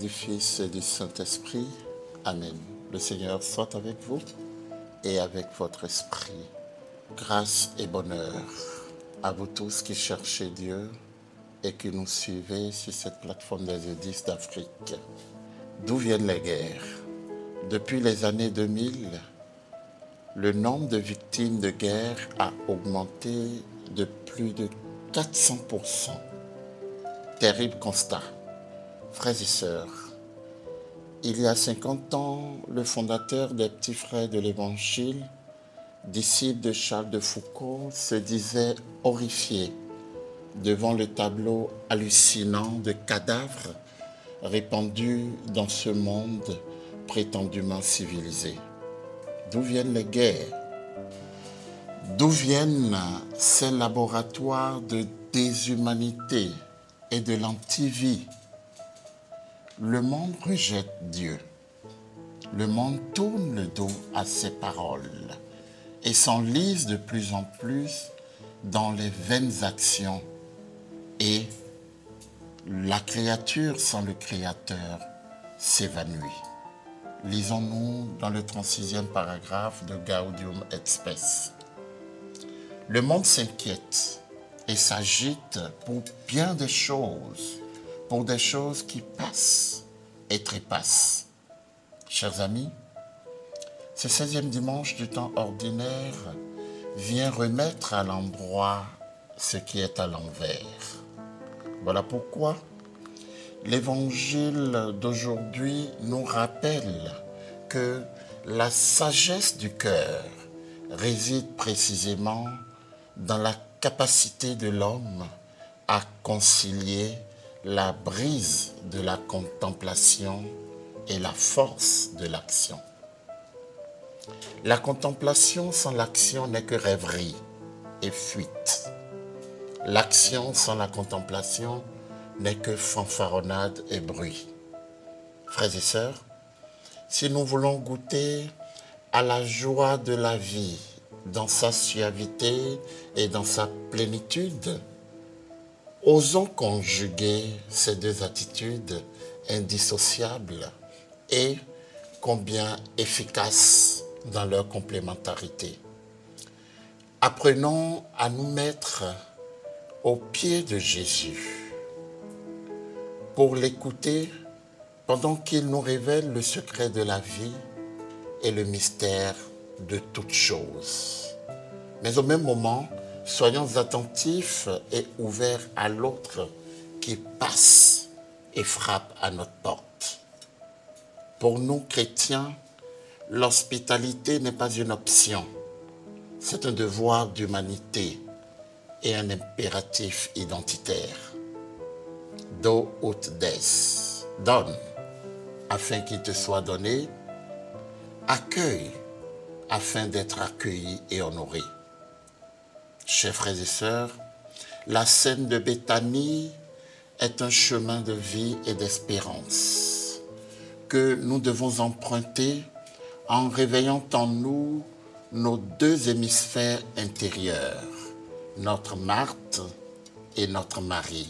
du Fils et du Saint-Esprit. Amen. Le Seigneur soit avec vous et avec votre esprit. Grâce et bonheur à vous tous qui cherchez Dieu et qui nous suivez sur cette plateforme des Églises d'Afrique. D'où viennent les guerres? Depuis les années 2000, le nombre de victimes de guerre a augmenté de plus de 400%. Terrible constat. Frères et sœurs, il y a 50 ans, le fondateur des Petits Frères de l'Évangile, disciple de Charles de Foucault, se disait horrifié devant le tableau hallucinant de cadavres répandus dans ce monde prétendument civilisé. D'où viennent les guerres? D'où viennent ces laboratoires de déshumanité et de l'antivie? Le monde rejette Dieu. Le monde tourne le dos à ses paroles et s'enlise de plus en plus dans les vaines actions. Et la créature sans le Créateur s'évanouit. Lisons-nous dans le 36e paragraphe de Gaudium et Spes. Le monde s'inquiète et s'agite pour bien des choses, pour des choses qui passent et trépassent. Chers amis, ce 16e dimanche du temps ordinaire vient remettre à l'endroit ce qui est à l'envers. Voilà pourquoi l'évangile d'aujourd'hui nous rappelle que la sagesse du cœur réside précisément dans la capacité de l'homme à concilier la brise de la contemplation et la force de l'action. La contemplation sans l'action n'est que rêverie et fuite. L'action sans la contemplation n'est que fanfaronnade et bruit. Frères et sœurs, si nous voulons goûter à la joie de la vie dans sa suavité et dans sa plénitude, osons conjuguer ces deux attitudes indissociables et combien efficaces dans leur complémentarité. Apprenons à nous mettre aux pieds de Jésus pour l'écouter pendant qu'il nous révèle le secret de la vie et le mystère de toutes choses. Mais au même moment, soyons attentifs et ouverts à l'autre qui passe et frappe à notre porte. Pour nous, chrétiens, l'hospitalité n'est pas une option, c'est un devoir d'humanité et un impératif identitaire. Do ut des, donne, afin qu'il te soit donné, accueille, afin d'être accueilli et honoré. Chers frères et sœurs, la scène de Béthanie est un chemin de vie et d'espérance que nous devons emprunter en réveillant en nous nos deux hémisphères intérieurs, notre Marthe et notre Marie,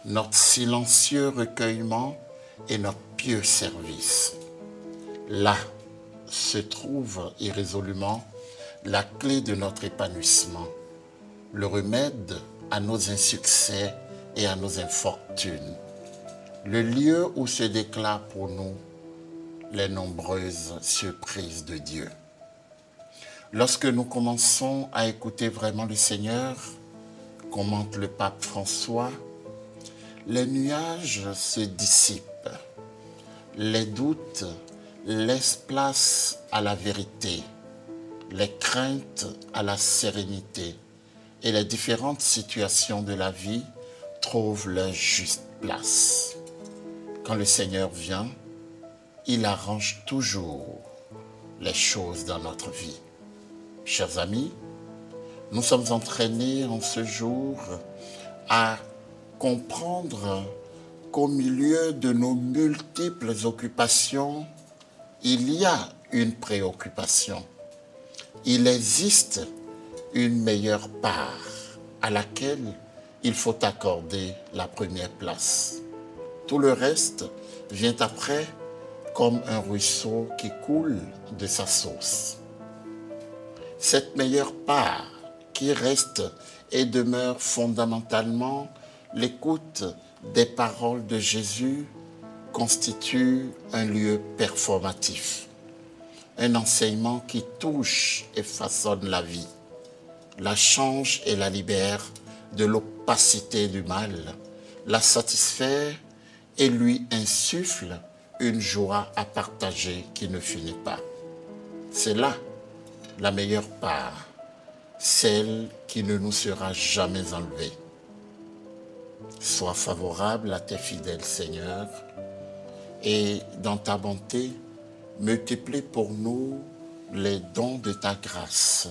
notre silencieux recueillement et notre pieux service. Là se trouve irrésolument la clé de notre épanouissement, le remède à nos insuccès et à nos infortunes, le lieu où se déclarent pour nous les nombreuses surprises de Dieu. Lorsque nous commençons à écouter vraiment le Seigneur, commente le pape François, les nuages se dissipent, les doutes laissent place à la vérité, les craintes à la sérénité et les différentes situations de la vie trouvent leur juste place. Quand le Seigneur vient, il arrange toujours les choses dans notre vie. Chers amis, nous sommes entraînés en ce jour à comprendre qu'au milieu de nos multiples occupations, il y a une préoccupation. Il existe une meilleure part à laquelle il faut accorder la première place. Tout le reste vient après comme un ruisseau qui coule de sa source. Cette meilleure part qui reste et demeure fondamentalement l'écoute des paroles de Jésus constitue un lieu performatif, un enseignement qui touche et façonne la vie, la change et la libère de l'opacité du mal, la satisfait et lui insuffle une joie à partager qui ne finit pas. C'est là la meilleure part, celle qui ne nous sera jamais enlevée. Sois favorable à tes fidèles, Seigneur, et dans ta bonté, multiplie pour nous les dons de ta grâce,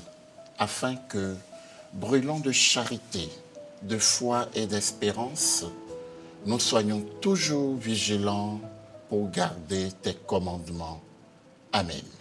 afin que, brûlant de charité, de foi et d'espérance, nous soyons toujours vigilants pour garder tes commandements. Amen.